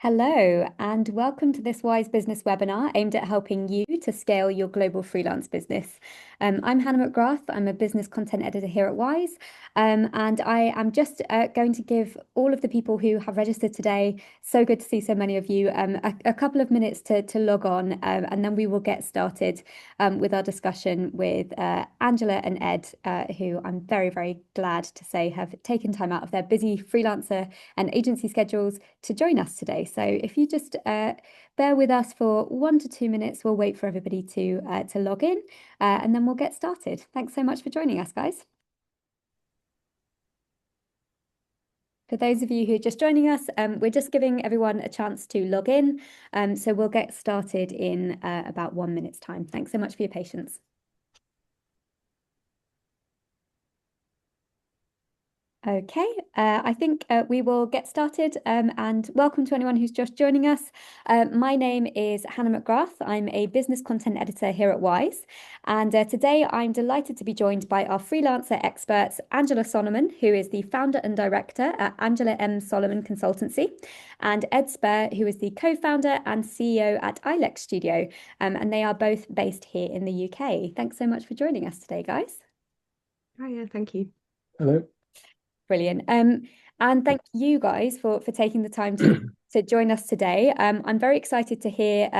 Hello, and welcome to this Wise Business webinar aimed at helping you to scale your global freelance business. I'm Hannah McGrath. I'm a business content editor here at Wise, and I am just going to give all of the people who have registered today, so good to see so many of you, a couple of minutes to log on, and then we will get started with our discussion with Angela and Ed, who I'm very, very glad to say have taken time out of their busy freelancer and agency schedules to join us today. So if you just bear with us for 1 to 2 minutes, we'll wait for everybody to log in, and then we'll get started. Thanks so much for joining us, guys. For those of you who are just joining us, we're just giving everyone a chance to log in. So we'll get started in about 1 minute's time. Thanks so much for your patience. Okay, I think we will get started, and welcome to anyone who's just joining us. My name is Hannah McGrath. I'm a business content editor here at Wise, and today I'm delighted to be joined by our freelancer experts, Angela Solomon, who is the founder and director at Angela M. Solomon Consultancy, and Ed Spurr, who is the co-founder and CEO at Ilex Studio, and they are both based here in the UK. Thanks so much for joining us today, guys. Oh, yeah, thank you. Hello. Brilliant. And thank you guys for taking the time to join us today. I'm very excited to hear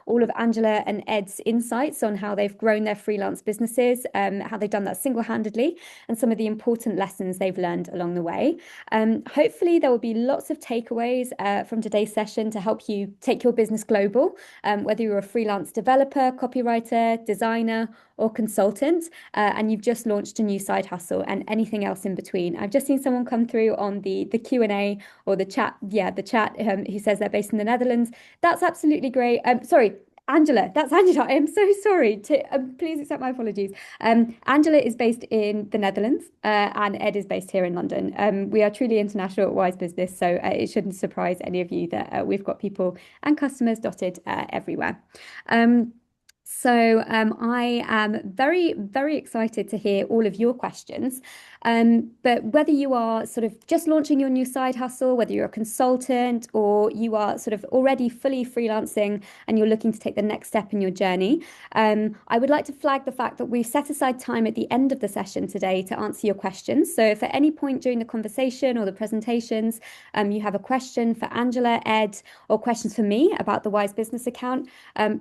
all of Angela and Ed's insights on how they've grown their freelance businesses, how they've done that single-handedly, and some of the important lessons they've learned along the way. Hopefully, there will be lots of takeaways from today's session to help you take your business global, whether you're a freelance developer, copywriter, designer, or consultant, and you've just launched a new side hustle and anything else in between. I've just seen someone come through on the Q&A or the chat, the chat, who says they're based in the Netherlands. That's absolutely great. Sorry, Angela, that's Angela. I am so sorry. Please accept my apologies. Angela is based in the Netherlands, and Ed is based here in London. We are truly international at Wise Business, so it shouldn't surprise any of you that we've got people and customers dotted everywhere. So I am very, very excited to hear all of your questions. But whether you are sort of just launching your new side hustle, whether you're a consultant or you are sort of already fully freelancing and you're looking to take the next step in your journey, I would like to flag the fact that we've set aside time at the end of the session today to answer your questions. So if at any point during the conversation or the presentations, you have a question for Angela, Ed, or questions for me about the Wise Business account,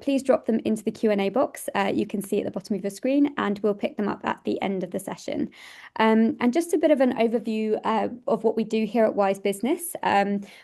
please drop them into the Q&A box. You can see at the bottom of your screen, and we'll pick them up at the end of the session. And just a bit of an overview of what we do here at Wise Business.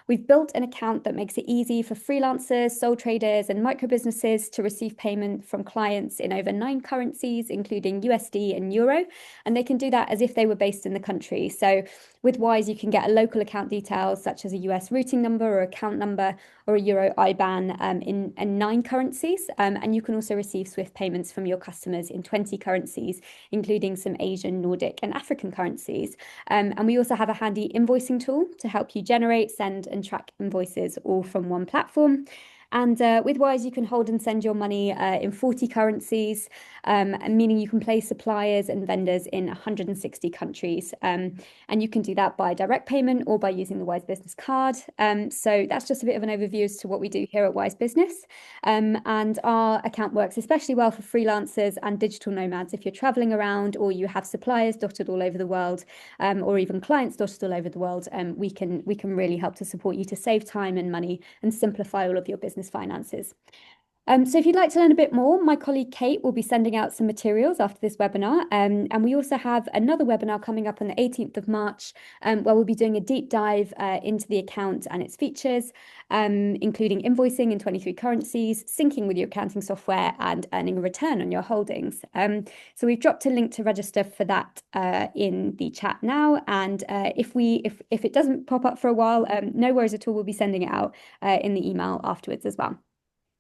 We've built an account that makes it easy for freelancers, sole traders, and micro businesses to receive payment from clients in over 9 currencies, including USD and Euro. And they can do that as if they were based in the country. So with Wise, you can get a local account details such as a US routing number or account number or a Euro IBAN in 9 currencies. And you can also receive Swift payments from your customers in 20 currencies, including some Asian, Nordic, and African currencies. And we also have a handy invoicing tool to help you generate, send, and track invoices all from one platform. And with Wise, you can hold and send your money in 40 currencies, meaning you can pay suppliers and vendors in 160 countries. And you can do that by direct payment or by using the Wise Business card. So that's just a bit of an overview as to what we do here at Wise Business. And our account works especially well for freelancers and digital nomads. If you're traveling around or you have suppliers dotted all over the world, or even clients dotted all over the world, we can really help to support you to save time and money and simplify all of your business finances. So if you'd like to learn a bit more, my colleague Kate will be sending out some materials after this webinar. And we also have another webinar coming up on the 18th of March, where we'll be doing a deep dive into the account and its features, including invoicing in 23 currencies, syncing with your accounting software, and earning a return on your holdings. So we've dropped a link to register for that in the chat now. And if it doesn't pop up for a while, no worries at all. We'll be sending it out in the email afterwards as well.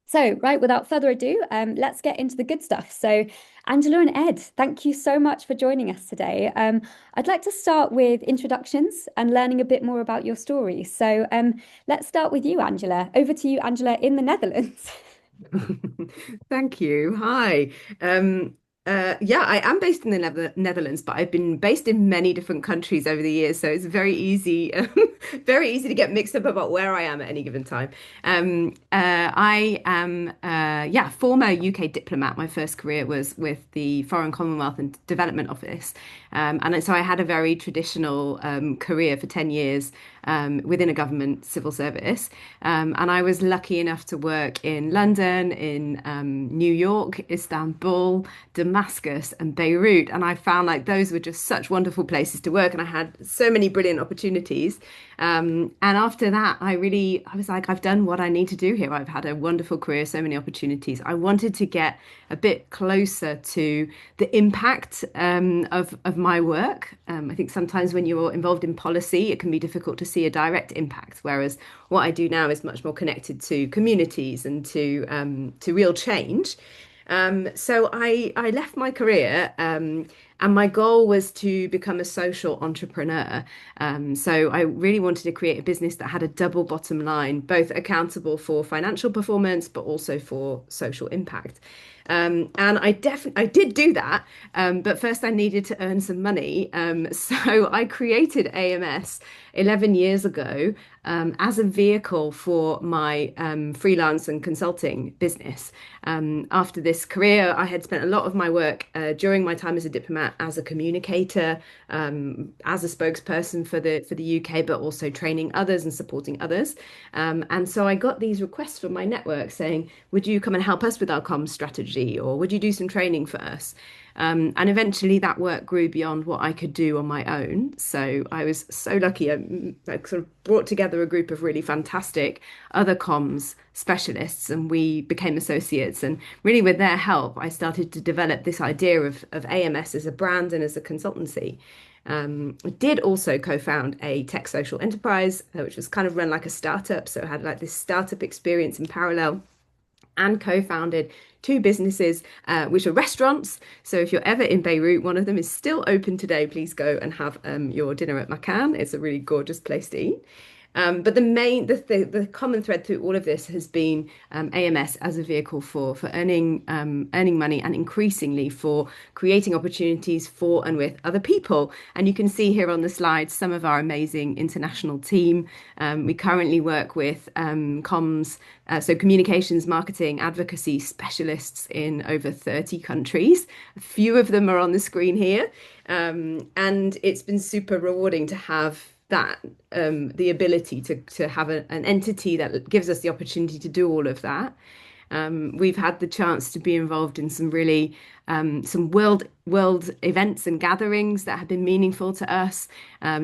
So, right, without further ado, let's get into the good stuff. So, Angela and Ed, thank you so much for joining us today. I'd like to start with introductions and learning a bit more about your story. So, let's start with you, Angela. Over to you, Angela, in the Netherlands. Thank you. Hi. Yeah, I am based in the Netherlands, but I've been based in many different countries over the years, so it's very easy, very easy to get mixed up about where I am at any given time. I am, yeah, former UK diplomat. My first career was with the Foreign Commonwealth and Development Office, and so I had a very traditional career for 10 years within a government civil service. And I was lucky enough to work in London, in New York, Istanbul, Damascus, and Beirut. And I found like those were just such wonderful places to work. And I had so many brilliant opportunities. And after that, I was like, I've done what I need to do here. I've had a wonderful career, so many opportunities. I wanted to get a bit closer to the impact of my work. I think sometimes when you're involved in policy, it can be difficult to see a direct impact, whereas what I do now is much more connected to communities and to real change. So I left my career, and my goal was to become a social entrepreneur. So I really wanted to create a business that had a double bottom line, both accountable for financial performance, but also for social impact. And I did do that, but first I needed to earn some money. So I created AMS 11 years ago as a vehicle for my freelance and consulting business. After this career, I had spent a lot of my work during my time as a diplomat as a communicator, as a spokesperson for the UK, but also training others and supporting others. And so I got these requests from my network saying, would you come and help us with our comms strategy, or would you do some training for us? And eventually that work grew beyond what I could do on my own. So I was so lucky. I sort of brought together a group of really fantastic other comms specialists, and we became associates. And really, with their help, I started to develop this idea of AMS as a brand and as a consultancy. I did also co-found a tech social enterprise, which was kind of run like a startup. So I had like this startup experience in parallel, and co-founded two businesses, which are restaurants. So if you're ever in Beirut, one of them is still open today. Please go and have your dinner at Makan. It's a really gorgeous place to eat. But the common thread through all of this has been AMS as a vehicle for earning money, and increasingly for creating opportunities for and with other people. And you can see here on the slide some of our amazing international team. We currently work with comms, so communications, marketing, advocacy specialists in over 30 countries. A few of them are on the screen here, and it's been super rewarding to have that the ability to have an entity that gives us the opportunity to do all of that. We've had the chance to be involved in some really some world events and gatherings that have been meaningful to us.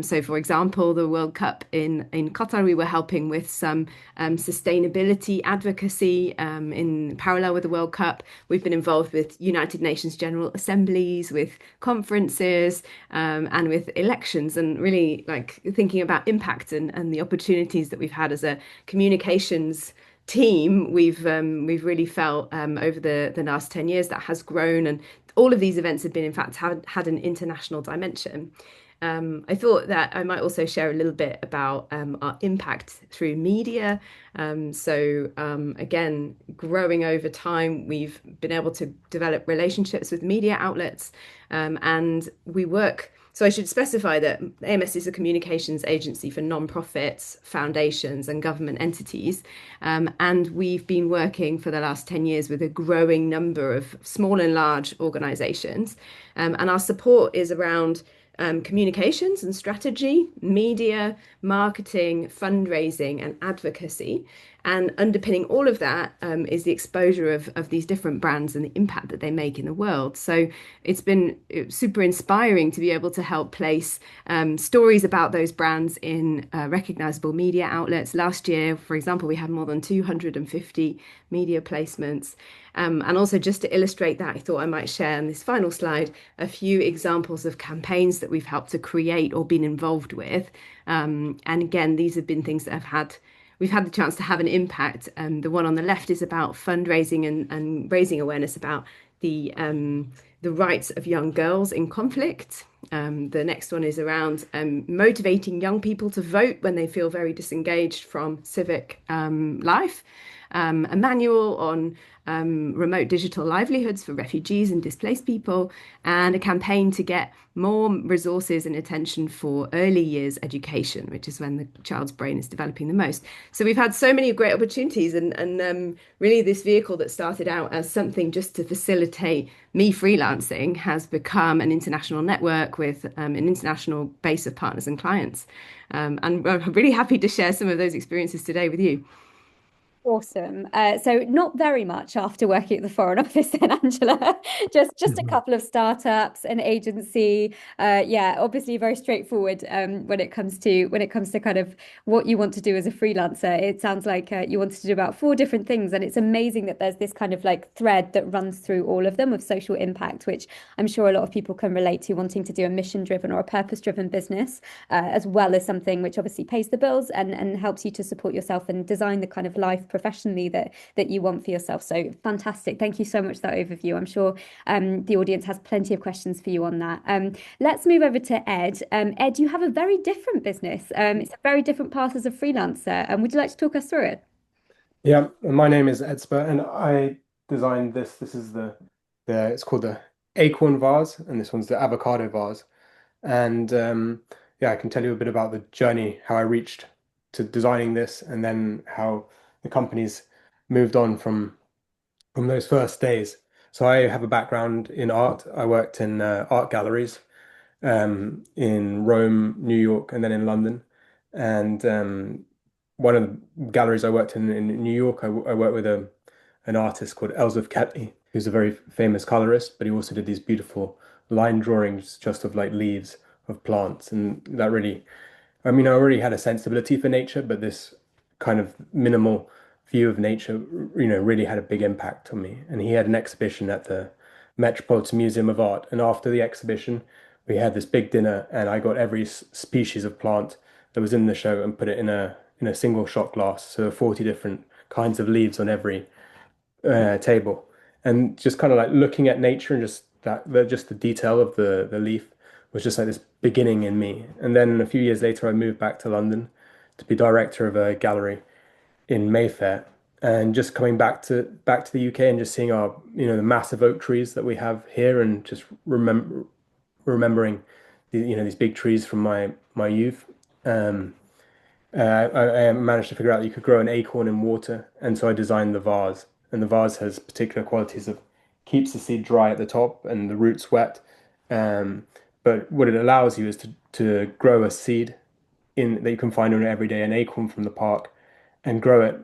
So, for example, the World Cup in Qatar, we were helping with some sustainability advocacy in parallel with the World Cup. We've been involved with United Nations General Assemblies, with conferences, and with elections, and really like thinking about impact and the opportunities that we've had as a communications team. We've really felt over the last 10 years that has grown, and all of these events have been in fact had an international dimension. I thought that I might also share a little bit about our impact through media. Again, growing over time, we've been able to develop relationships with media outlets, and we work. So I should specify that AMS is a communications agency for non-profits, foundations, and government entities. And we've been working for the last 10 years with a growing number of small and large organizations. And our support is around communications and strategy, media, marketing, fundraising, and advocacy. And underpinning all of that is the exposure of these different brands and the impact that they make in the world. So it's been super inspiring to be able to help place stories about those brands in recognizable media outlets. Last year, for example, we had more than 250 media placements. And also, just to illustrate that, I thought I might share on this final slide a few examples of campaigns that we've helped to create or been involved with. And again, these have been things that we've had the chance to have an impact. The one on the left is about fundraising and raising awareness about the rights of young girls in conflict. The next one is around motivating young people to vote when they feel very disengaged from civic life. A manual on remote digital livelihoods for refugees and displaced people, and a campaign to get more resources and attention for early years education, which is when the child's brain is developing the most. So we've had so many great opportunities, and really this vehicle that started out as something just to facilitate me freelancing has become an international network with an international base of partners and clients. And I'm really happy to share some of those experiences today with you. Awesome. So not very much after working at the Foreign Office then, Angela. Just a couple of startups, an agency. Yeah, obviously very straightforward when it comes to kind of what you want to do as a freelancer. It sounds like you wanted to do about four different things, and it's amazing that there's this kind of like thread that runs through all of them of social impact, which I'm sure a lot of people can relate to, wanting to do a mission-driven or a purpose-driven business, as well as something which obviously pays the bills and helps you to support yourself and design the kind of life professionally that you want for yourself. So fantastic. Thank you so much for that overview. I'm sure the audience has plenty of questions for you on that. Let's move over to Ed. Ed, you have a very different business. It's a very different path as a freelancer. Would you like to talk us through it? Yeah, my name is Ed Spurr, and I designed this. This is the it's called the acorn vase, and this one's the avocado vase. And yeah, I can tell you a bit about the journey, how I reached to designing this, and then how the company's moved on from those first days. So I have a background in art. I worked in art galleries in Rome, New York, and then in London. And one of the galleries I worked in New York, I worked with an artist called Ellsworth Ketley, who's a very famous colorist, but he also did these beautiful line drawings just of like leaves of plants. And that really, I mean, I already had a sensibility for nature, but this kind of minimal view of nature, really had a big impact on me. And he had an exhibition at the Metropolitan Museum of Art. And after the exhibition, we had this big dinner, and I got every species of plant that was in the show and put it in a single shot glass. So 40 different kinds of leaves on every table, and just kind of like looking at nature and just the detail of the leaf was just like this beginning in me. And then a few years later, I moved back to London to be director of a gallery in Mayfair, and just coming back to the UK and just seeing our the massive oak trees that we have here, and just remembering these big trees from my youth. Um, I managed to figure out that you could grow an acorn in water, and so I designed the vase. And the vase has particular qualities of keeps the seed dry at the top and the roots wet. But what it allows you is to grow a seed in that you can find on every day, an acorn from the park, and grow it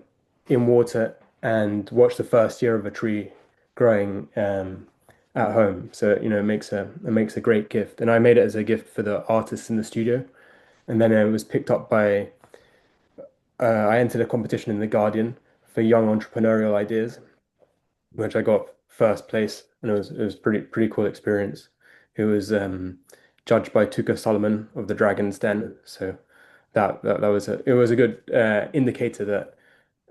in water and watch the first year of a tree growing at home. So it makes a great gift. And I made it as a gift for the artists in the studio, and then it was picked up by I entered a competition in The Guardian for young entrepreneurial ideas, which I got first place, and it was pretty cool experience. It was judged by Tuka Solomon of the Dragon's Den, so that was a good indicator that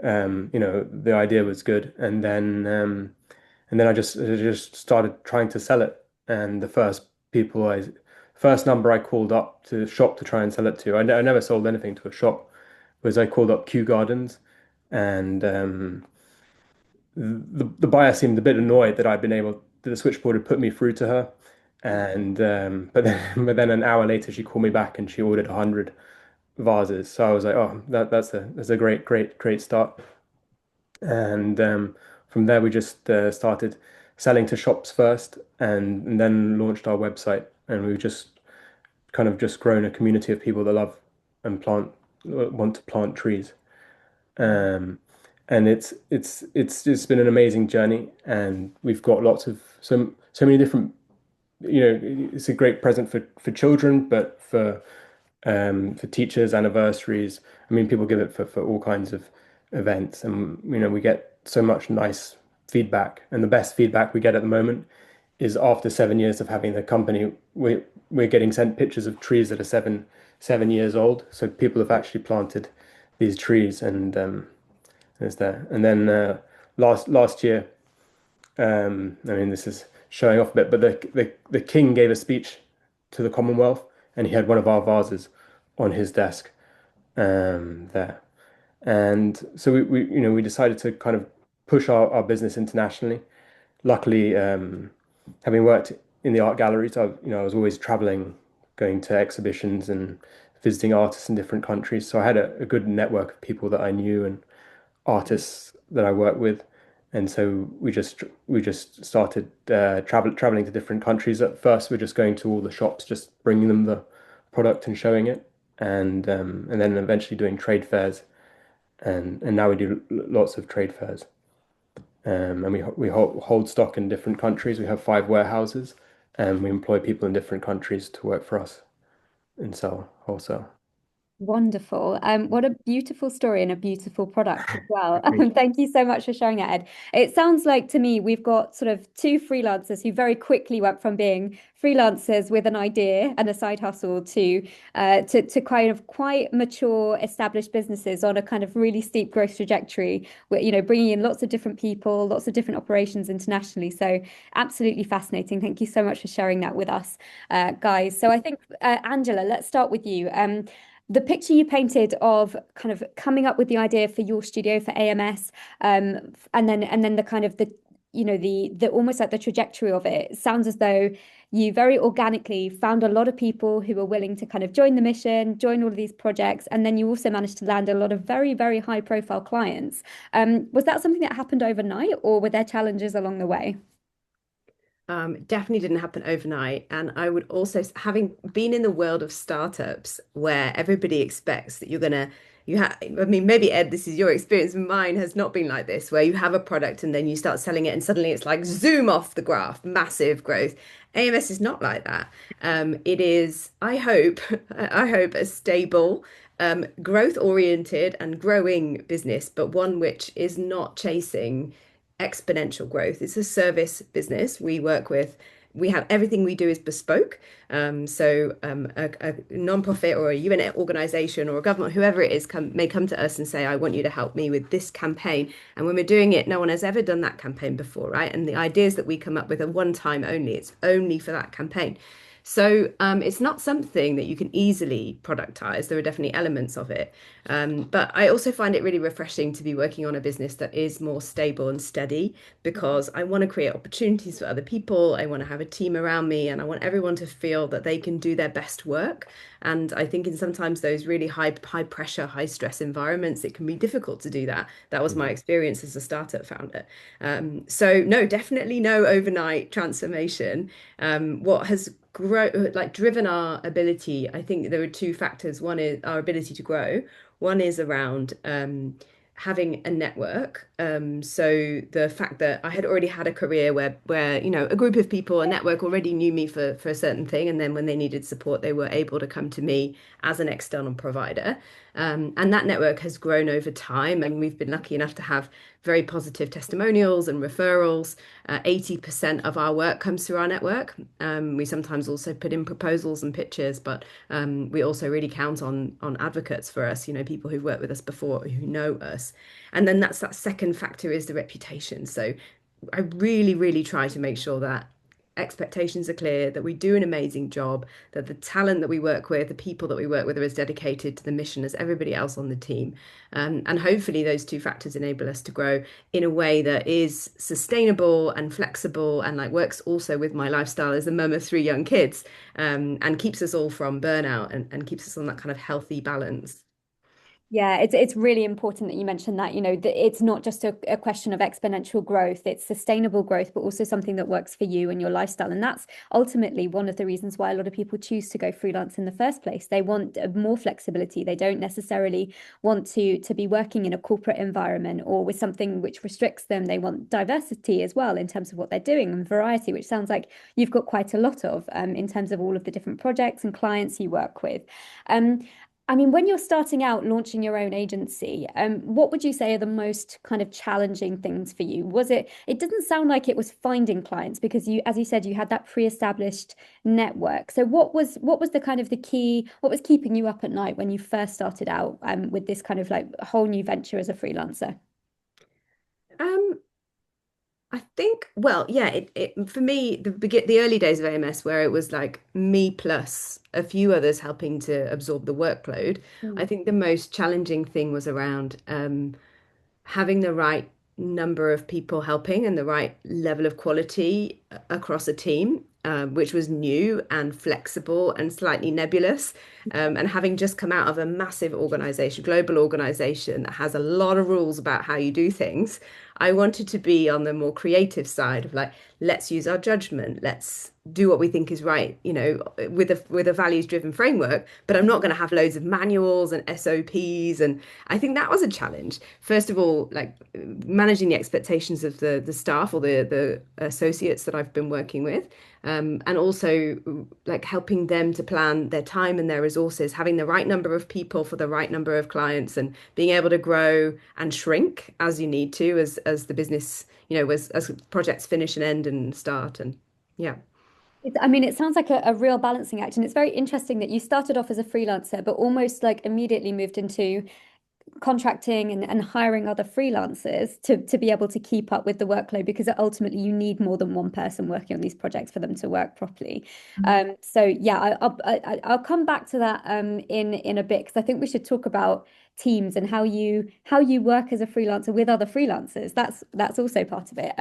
the idea was good, and then I just started trying to sell it, and the first number I called up to the shop to try and sell it to, I never sold anything to a shop, was I called up Kew Gardens, and the buyer seemed a bit annoyed that the switchboard had put me through to her, and but then an hour later she called me back and she ordered 100 vases. So I was like, oh, that's a great start. And from there we just started selling to shops first, and then launched our website, and we've just kind of just grown a community of people that love and want to plant trees. Um, and it's been an amazing journey, and we've got lots of so many different, it's a great present for children, but for teachers, anniversaries. I mean, people give it for all kinds of events, and we get so much nice feedback. And the best feedback we get at the moment is after 7 years of having the company, we're getting sent pictures of trees that are seven years old. So people have actually planted these trees, and it's there. And then last year, I mean, this is showing off a bit, but the king gave a speech to the Commonwealth, and he had one of our vases on his desk there. And so we decided to kind of push our business internationally. Luckily, having worked in the art galleries, I was always traveling, going to exhibitions and visiting artists in different countries. So I had a good network of people that I knew and artists that I worked with. And so we just started traveling to different countries. At first, we're just going to all the shops, just bringing them the product and showing it, and then eventually doing trade fairs, and now we do lots of trade fairs. And we hold stock in different countries. We have 5 warehouses, and we employ people in different countries to work for us and sell wholesale. Wonderful. What a beautiful story and a beautiful product as well. Thank Thank you so much for sharing that, Ed. It sounds like to me we've got sort of two freelancers who very quickly went from being freelancers with an idea and a side hustle to kind of quite mature, established businesses on a kind of really steep growth trajectory, where, bringing in lots of different people, lots of different operations internationally. So absolutely fascinating. Thank you so much for sharing that with us, guys. So I think, Angela, let's start with you. The picture you painted of kind of coming up with the idea for your studio for AMS, and then the kind of the almost like the trajectory of it sounds as though you very organically found a lot of people who were willing to kind of join the mission, join all of these projects, and then you also managed to land a lot of very, very high profile clients. Was that something that happened overnight, or were there challenges along the way? Definitely didn't happen overnight. And I would also, having been in the world of startups where everybody expects that you have, I mean, maybe Ed, this is your experience. Mine has not been like this, where you have a product and then you start selling it and suddenly it's like zoom off the graph, massive growth. AMS is not like that. It is, I hope, I hope a stable, growth oriented and growing business, but one which is not chasing exponential growth. It's a service business. We have everything we do is bespoke. A non-profit or a UN organization or a government, whoever it is, may come to us and say, I want you to help me with this campaign. And when we're doing it, no one has ever done that campaign before, right? And the ideas that we come up with are one time only. It's only for that campaign. So it's not something that you can easily productize. There are definitely elements of it. But I also find it really refreshing to be working on a business that is more stable and steady because I want to create opportunities for other people. I want to have a team around me and I want everyone to feel that they can do their best work. And I think in sometimes those really high pressure, high stress environments, it can be difficult to do that. That was my you. experience as a startup founder. So no, definitely no overnight transformation. What has driven our ability, I think there are two factors. One is our ability to grow. One is around having a network. So the fact that I had already had a career where a group of people, a network already knew me for a certain thing, and then when they needed support, they were able to come to me as an external provider. And that network has grown over time, and we've been lucky enough to have very positive testimonials and referrals. 80% of our work comes through our network. We sometimes also put in proposals and pitches, but we also really count on advocates for us, people who've worked with us before, who know us. And then that second factor is the reputation. So I really, really try to make sure that expectations are clear, that we do an amazing job, that the talent that we work with, the people that we work with are as dedicated to the mission as everybody else on the team. And hopefully those two factors enable us to grow in a way that is sustainable and flexible and like works also with my lifestyle as a mum of 3 young kids, and keeps us all from burnout and keeps us on that kind of healthy balance. Yeah, it's really important that you mentioned that, that it's not just a question of exponential growth, it's sustainable growth, but also something that works for you and your lifestyle. And that's ultimately one of the reasons why a lot of people choose to go freelance in the first place. They want more flexibility. They don't necessarily want to be working in a corporate environment or with something which restricts them. They want diversity as well in terms of what they're doing and variety, which sounds like you've got quite a lot of in terms of all of the different projects and clients you work with. I mean, when you're starting out launching your own agency, what would you say are the most kind of challenging things for you? It doesn't sound like it was finding clients because you, as you said, you had that pre-established network. So what was the kind of the key, what was keeping you up at night when you first started out with this kind of like whole new venture as a freelancer? Um, I think, well, yeah, it for me, the early days of AMS, where it was like me plus a few others helping to absorb the workload, I Mm. think the most challenging thing was around having the right number of people helping and the right level of quality across a team, which was new and flexible and slightly nebulous. And having just come out of a massive organization, global organization that has a lot of rules about how you do things, I wanted to be on the more creative side of like, let's use our judgment, let's do what we think is right, with a values-driven framework, but I'm not going to have loads of manuals and SOPs. And I think that was a challenge. First of all, like managing the expectations of the staff or the associates that I've been working with, and also like helping them to plan their time and their resources, having the right number of people for the right number of clients, and being able to grow and shrink as you need to as the business, as projects finish and end and start. And yeah. I mean, it sounds like a real balancing act, and it's very interesting that you started off as a freelancer, but almost like immediately moved into contracting and hiring other freelancers to be able to keep up with the workload because ultimately you need more than one person working on these projects for them to work properly. So yeah, I'll come back to that in a bit because I think we should talk about teams and how you work as a freelancer with other freelancers. That's also part of it.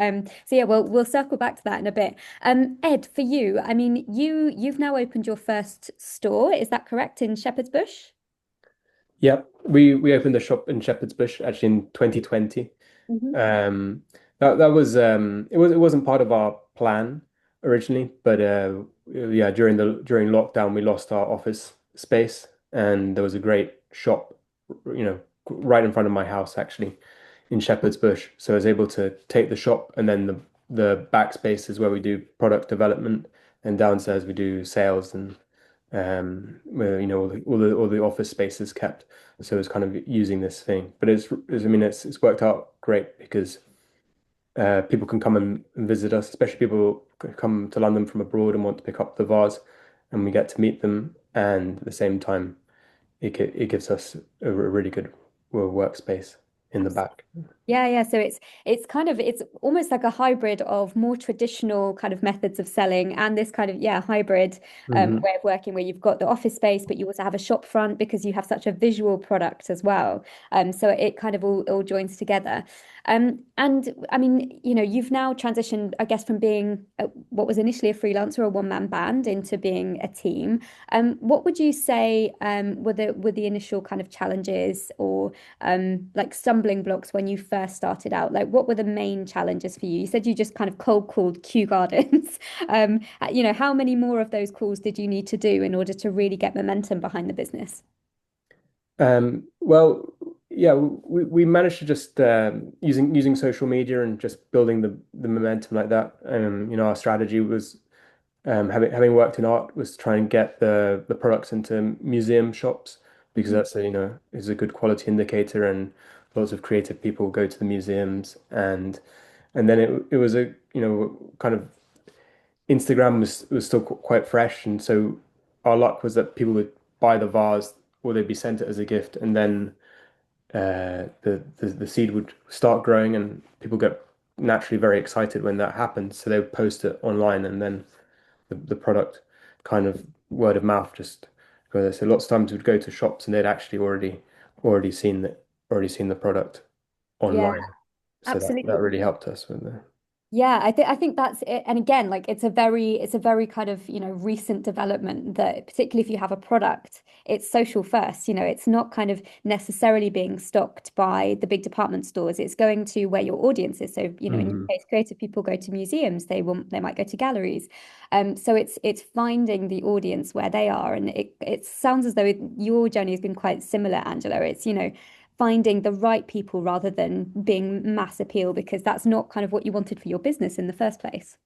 So yeah, we'll circle back to that in a bit. Ed, for you, I mean, you've now opened your first store, is that correct, in Shepherd's Bush? Yeah, we opened a shop in Shepherd's Bush actually in 2020. Mhm. Um, that was it wasn't part of our plan originally, but yeah, during lockdown we lost our office space, and there was a great shop, right in front of my house actually in Shepherd's Bush. So I was able to take the shop, and then the back space is where we do product development, and downstairs we do sales, and where all the office space is kept. So it's kind of using this thing, but I mean it's worked out great because people can come and visit us, especially people who come to London from abroad and want to pick up the vase, and we get to meet them, and at the same time it gives us a really good workspace in the back. Yeah, yeah. So it's kind of it's almost like a hybrid of more traditional kind of methods of selling and this kind of hybrid Hmm. way of working where you've got the office space, but you also have a shop front because you have such a visual product as well. So it kind of all joins together. And I mean, you've now transitioned, I guess, from being what was initially a freelancer or one-man band into being a team. What would you say were the initial kind of challenges or like stumbling blocks when you first started out? Like, what were the main challenges for you? You said you just kind of cold called Kew Gardens. How many more of those calls did you need to do in order to really get momentum behind the business? Well, yeah, we managed to just using social media and just building the momentum like that. Our strategy was having worked in art was to try and get the products into museum shops because Mhm. that's is a good quality indicator, and lots of creative people go to the museums, and then it was a kind of Instagram was still quite fresh, and so our luck was that people would buy the vase or they'd be sent it as a gift, and then the seed would start growing, and people get naturally very excited when that happens. So they would post it online, and then the product kind of word of mouth just goes. So lots of times we'd go to shops and they'd actually already seen the product Yeah, online. So that absolutely. really helped us with the. Yeah, I think that's it. And again, like it's a very kind of, recent development that particularly if you have a product, it's social first. It's not kind of necessarily being stocked by the big department stores. It's going to where your audience is. So, in your Mhm. case, creative people go to museums, they might go to galleries. So it's finding the audience where they are. And it sounds as though your journey has been quite similar, Angela. It's, finding the right people rather than being mass appeal because that's not kind of what you wanted for your business in the first place.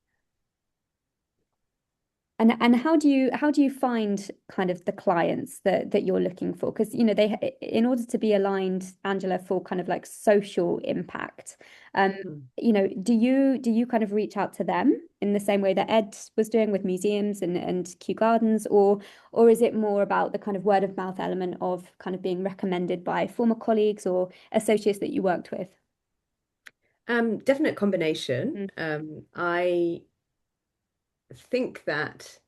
And how do you find kind of the clients that you're looking for? Because they in order to be aligned, Angela, for kind of like social impact, um, Mhm. do you kind of reach out to them in the same way that Ed was doing with museums and Kew Gardens, or is it more about the kind of word of mouth element of kind of being recommended by former colleagues or associates that you worked with? Definite combination. Mm. I think that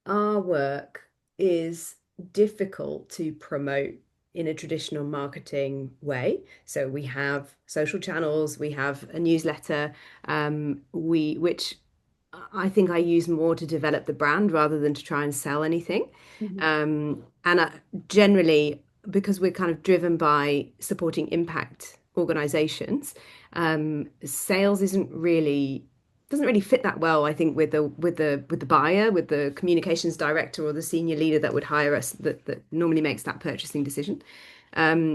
our work is difficult to promote in a traditional marketing way. So we have social channels, we have a newsletter, which I think I use more to develop the brand rather than to try and sell anything. Mhm. And generally, because we're kind of driven by supporting impact organizations, sales isn't really doesn't really fit that well, I think, with the buyer, with the communications director or the senior leader that would hire us that normally makes that purchasing decision.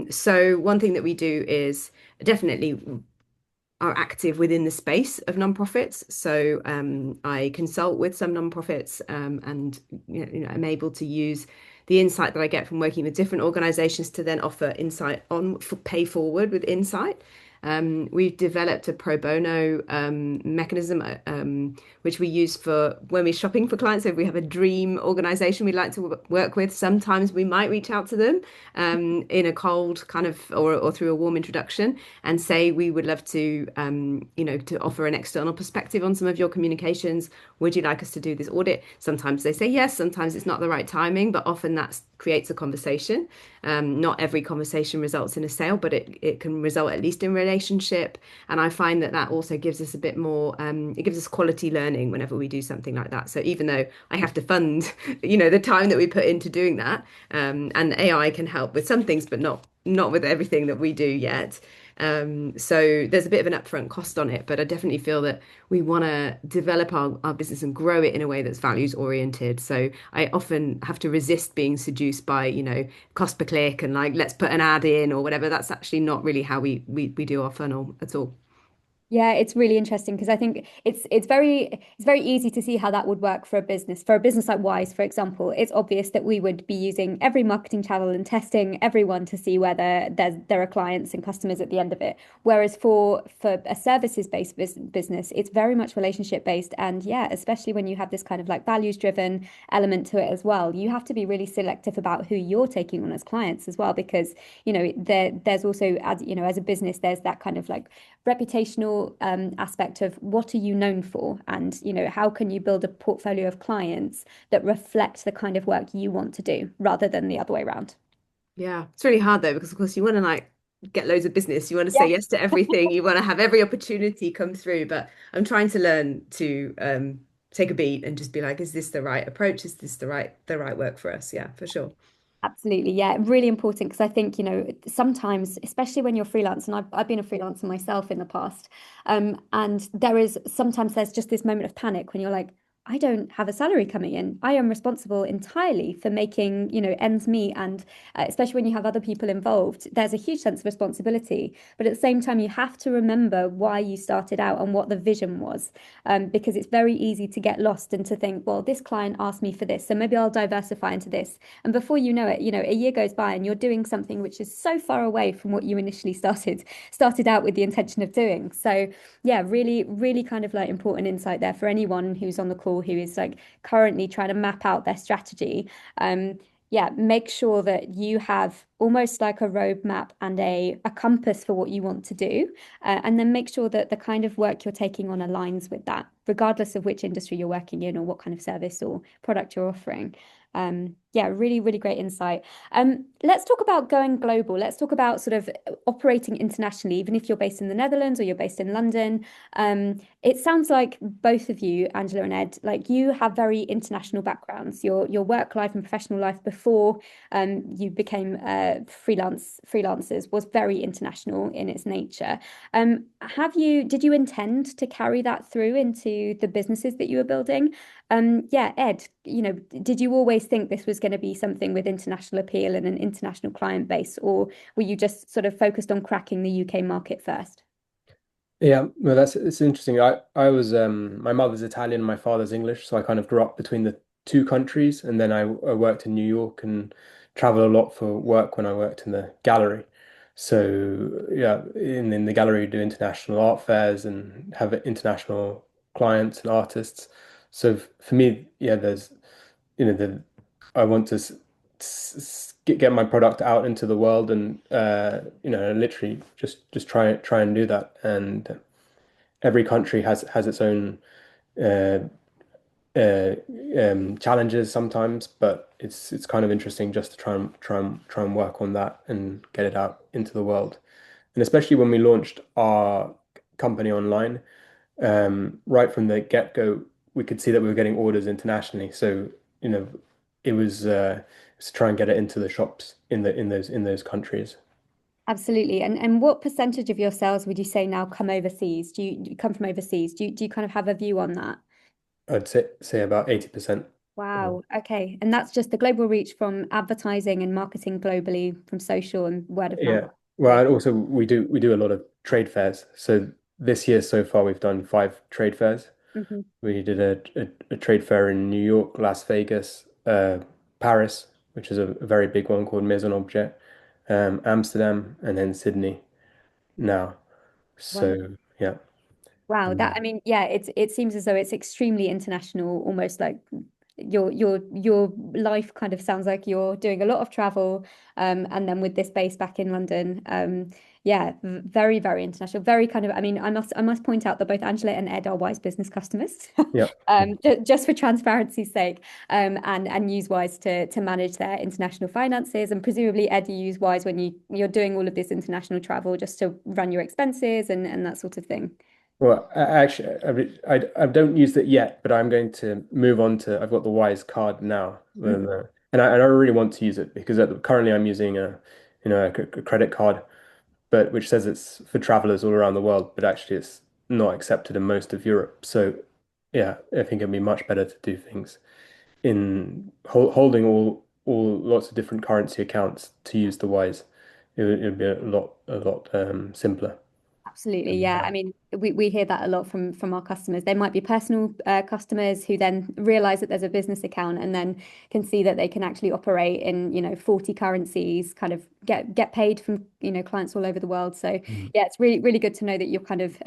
So one thing that we do is definitely are active within the space of nonprofits. So I consult with some nonprofits, and I'm able to use the insight that I get from working with different organizations to then offer insight on for pay forward with insight. We've developed a pro bono mechanism, which we use for when we're shopping for clients. So if we have a dream organization we'd like to work with, sometimes we might reach out to them in a cold kind of or through a warm introduction and say we would love to to offer an external perspective on some of your communications. Would you like us to do this audit? Sometimes they say yes, sometimes it's not the right timing, but often that creates a conversation. Not every conversation results in a sale, but it can result at least in relationship. And I find that that also gives us a bit more, it gives us quality learning whenever we do something like that. So even though I have to fund, the time that we put into doing that, and AI can help with some things, but not with everything that we do yet. So there's a bit of an upfront cost on it, but I definitely feel that we want to develop our business and grow it in a way that's values oriented. So I often have to resist being seduced by, cost per click and like, let's put an ad in or whatever. That's actually not really how we do our funnel at all. Yeah, it's really interesting because I think it's very easy to see how that would work for a business. For a business like Wise, for example, it's obvious that we would be using every marketing channel and testing everyone to see whether there are clients and customers at the end of it. Whereas for a services-based business, it's very much relationship-based. And yeah, especially when you have this kind of like values-driven element to it as well, you have to be really selective about who you're taking on as clients as well, because there's also as a business, there's that kind of like reputational aspect of what are you known for, and how can you build a portfolio of clients that reflect the kind of work you want to do rather than the other way around. Yeah, it's really hard though, because of course you want to like get loads of business. You want to say Yeah, yes to everything. You want to have every opportunity come through. But I'm trying to learn to take a beat and just be like, is this the right approach? Is this the right work for us? Yeah, for sure. absolutely. Yeah, really important because I think, sometimes, especially when you're freelance, and I've been a freelancer myself in the past, and there's just this moment of panic when you're like, I don't have a salary coming in. I am responsible entirely for making, ends meet. And especially when you have other people involved, there's a huge sense of responsibility. But at the same time, you have to remember why you started out and what the vision was, because it's very easy to get lost and to think, well, this client asked me for this, so maybe I'll diversify into this. And before you know it, a year goes by and you're doing something which is so far away from what you initially started out with the intention of doing. So yeah, really, really kind of like important insight there for anyone who's on the call who is like currently trying to map out their strategy. Yeah, make sure that you have almost like a roadmap and a compass for what you want to do. And then make sure that the kind of work you're taking on aligns with that, regardless of which industry you're working in or what kind of service or product you're offering. Yeah, really, really great insight. Let's talk about going global. Let's talk about sort of operating internationally, even if you're based in the Netherlands or you're based in London. It sounds like both of you, Angela and Ed, like you have very international backgrounds. Your work life and professional life before you became freelancers was very international in its nature. Did you intend to carry that through into the businesses that you were building? Yeah, Ed, did you always think this was going to be something with international appeal and an international client base, or were you just sort of focused on cracking the UK market first? Yeah, well, that's it's interesting. I was my mother's Italian, my father's English, so I kind of grew up between the two countries, and then I worked in New York and traveled a lot for work when I worked in the gallery. So yeah, in the gallery, we do international art fairs and have international clients and artists. So for me, yeah, there's the I want to. get my product out into the world, and literally just try and do that. And every country has its own uh, uh, challenges sometimes, but it's kind of interesting just to try and work on that and get it out into the world. And especially when we launched our company online, right from the get-go, we could see that we were getting orders internationally. So, you know, it was to try and get it into the shops in those countries. Absolutely. And what percentage of your sales would you say now come overseas? Do you come from overseas? Do you kind of have a view on that? I'd say about 80%. Wow. Okay. And that's just the global reach from advertising and marketing globally from social and word of mouth. Yeah. Well, Great. and also we do a lot of trade fairs. So this year so far we've done 5 trade fairs. Hmm. We did a trade fair in New York, Las Vegas, Paris, which is a very big one called Maison Objet, Amsterdam, and then Sydney now. So yeah. Wow, that Mm. I mean, yeah, it seems as though it's extremely international, almost like your life kind of sounds like you're doing a lot of travel, and then with this base back in London, yeah, very, very international, very kind of. I mean, I must point out that both Angela and Ed are Wise Business customers, Yeah. just for transparency's sake, and use Wise to manage their international finances, and presumably Ed, you use Wise when you're doing all of this international travel just to run your expenses and that sort of thing. Well, actually, I don't use it yet, but I'm going to move on to. I've got the Wise card now, and I really want to use it because currently I'm using a credit card, but which says it's for travelers all around the world, but actually it's not accepted in most of Europe. So yeah, I think it'd be much better to do things in holding all lots of different currency accounts to use the Wise. It would be a lot simpler. Absolutely, yeah. I mean, we hear that a lot from our customers. They might be personal customers who then realize that there's a business account and then can see that they can actually operate in, 40 currencies, kind of get paid from, clients all over the world. So Mhm. yeah, it's really, really good to know that you're kind of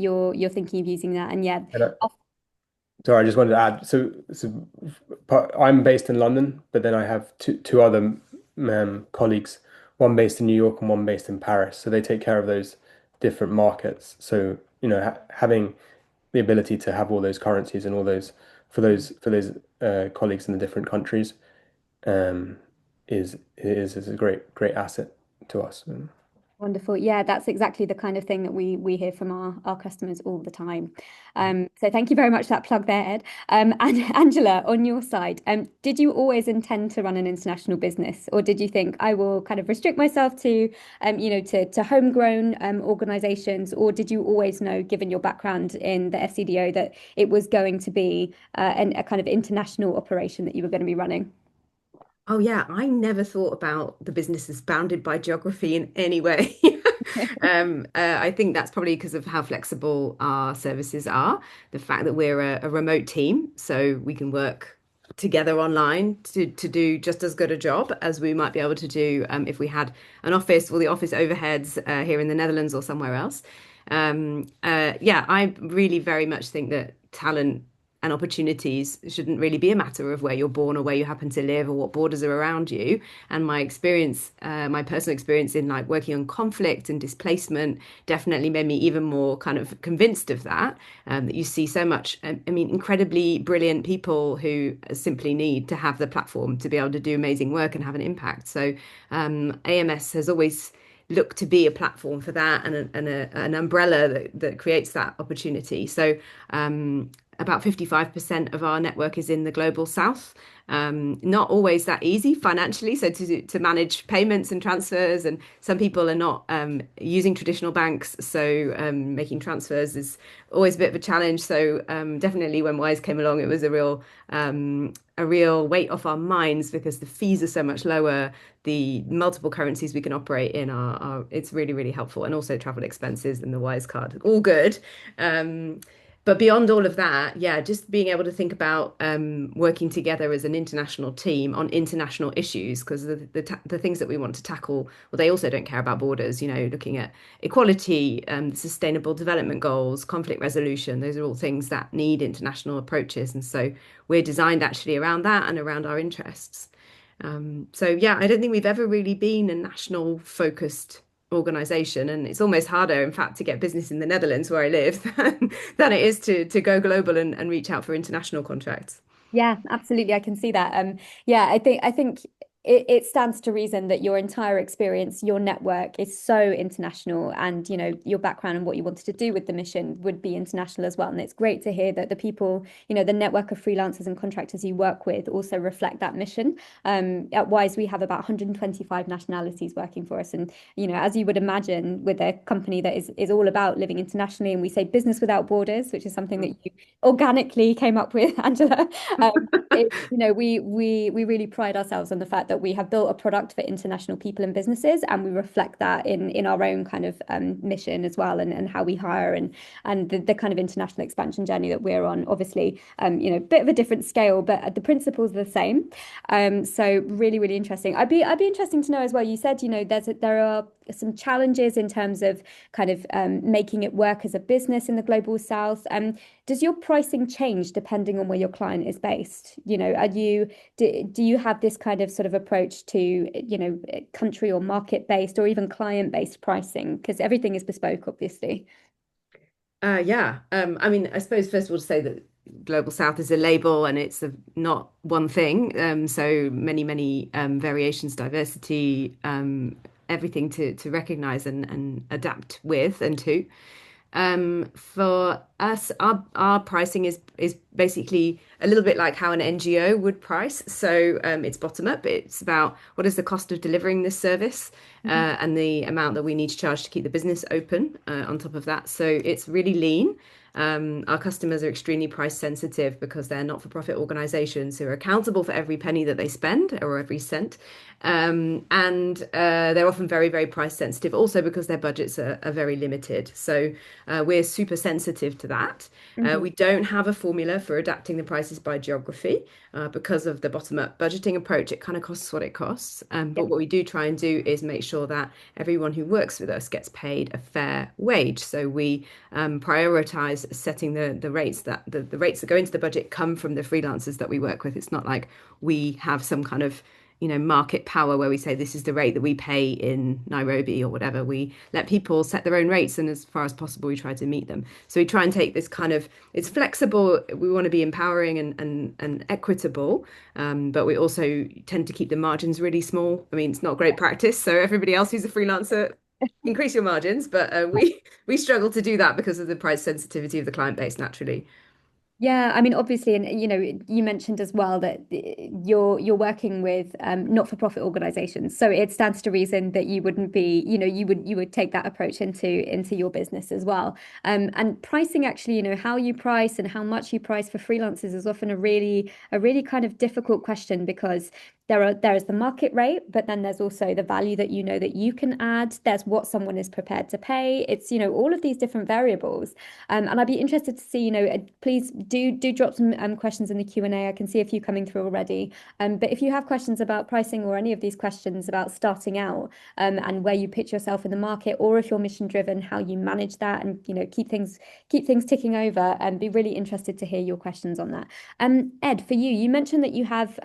you're thinking of using that. And yeah, And sorry, I just wanted to add. I'm based in London, but then I have two other colleagues, one based in New York and one based in Paris. So they take care of those different markets. So, having the ability to have all those currencies and all those for those colleagues in the different countries um, is a great asset to us. wonderful. Yeah, that's exactly the kind of thing that we hear from our customers all the time. So thank you very much for that plug there, Ed. And Angela, on your side, did you always intend to run an international business, or did you think I will kind of restrict myself to, to homegrown organizations, or did you always know, given your background in the FCDO, that it was going to be a kind of international operation that you were going to be running? Oh yeah, I never thought about the business as bounded by geography in any way. I think that's probably because of how flexible our services are. The fact that we're a remote team, so we can work together online to do just as good a job as we might be able to do if we had an office or the office overheads here in the Netherlands or somewhere else. Yeah, I really very much think that talent and opportunities shouldn't really be a matter of where you're born or where you happen to live or what borders are around you. And my experience, my personal experience in like working on conflict and displacement definitely made me even more kind of convinced of that. That you see so much, I mean, incredibly brilliant people who simply need to have the platform to be able to do amazing work and have an impact. So AMS has always looked to be a platform for that and an umbrella that creates that opportunity. So about 55% of our network is in the global south. Not always that easy financially. So to manage payments and transfers, and some people are not using traditional banks. So making transfers is always a bit of a challenge. So definitely when Wise came along, it was a real weight off our minds because the fees are so much lower. The multiple currencies we can operate in are it's really, really helpful. And also travel expenses and the Wise card, all good. But beyond all of that, yeah, just being able to think about working together as an international team on international issues, because the things that we want to tackle, well, they also don't care about borders, looking at equality, sustainable development goals, conflict resolution. Those are all things that need international approaches. And so we're designed actually around that and around our interests. So yeah, I don't think we've ever really been a national focused organization, and it's almost harder, in fact, to get business in the Netherlands where I live than it is to go global and reach out for international contracts. Yeah, absolutely. I can see that. Yeah, I think it stands to reason that your entire experience, your network is so international, and your background and what you wanted to do with the mission would be international as well. And it's great to hear that the people, the network of freelancers and contractors you work with also reflect that mission. At Wise, we have about 125 nationalities working for us, and as you would imagine, with a company that is all about living internationally, and we say business without borders, which is something that you organically came up with, Angela. We really pride ourselves on the fact that we have built a product for international people and businesses, and we reflect that in our own kind of mission as well, and how we hire and the kind of international expansion journey that we're on. Obviously, bit of a different scale, but the principles are the same. So really, really interesting. I'd be interesting to know as well. You said, there are some challenges in terms of kind of making it work as a business in the global south. Does your pricing change depending on where your client is based? Do you have this kind of sort of approach to, country or market based or even client based pricing? Because everything is bespoke, obviously. Yeah. I mean, I suppose first of all to say that Global South is a label and it's not one thing. So many variations, diversity, everything to recognize and adapt with and to. For us, our pricing is basically a little bit like how an NGO would price. So it's bottom up. It's about what is the cost of delivering this service, and the amount that we need to charge to keep the business open, on top of that. So it's really lean. Our customers are extremely price sensitive because they're not-for-profit organizations who are accountable for every penny that they spend or every cent. And they're often very, very price sensitive also because their budgets are very limited. So we're super sensitive to that. Mhm. We don't have a formula for adapting the prices by geography because of the bottom-up budgeting approach. It kind of costs what it costs. Yeah. But what we do try and do is make sure that everyone who works with us gets paid a fair wage. So we prioritize setting the rates that the rates that go into the budget come from the freelancers that we work with. It's not like we have some kind of market power where we say this is the rate that we pay in Nairobi or whatever. We let people set their own rates, and as far as possible, we try to meet them. So we try and take this kind of, it's flexible. We want to be empowering and equitable, but we also tend to keep the margins really small. I mean, it's not great practice. So everybody else who's a freelancer, increase your margins, but we struggle to do that because of the price sensitivity of the client base naturally. Yeah, I mean, obviously, and you mentioned as well that you're working with not-for-profit organizations, so it stands to reason that you wouldn't be, you would take that approach into your business as well. And pricing, actually, how you price and how much you price for freelancers is often a really kind of difficult question, because there is the market rate, but then there's also the value that that you can add. There's what someone is prepared to pay. It's all of these different variables. And I'd be interested to see, please do drop some questions in the Q&A. I can see a few coming through already. But if you have questions about pricing or any of these questions about starting out, and where you pitch yourself in the market, or if you're mission driven, how you manage that and keep things ticking over, and be really interested to hear your questions on that. Ed, for you, you mentioned that you have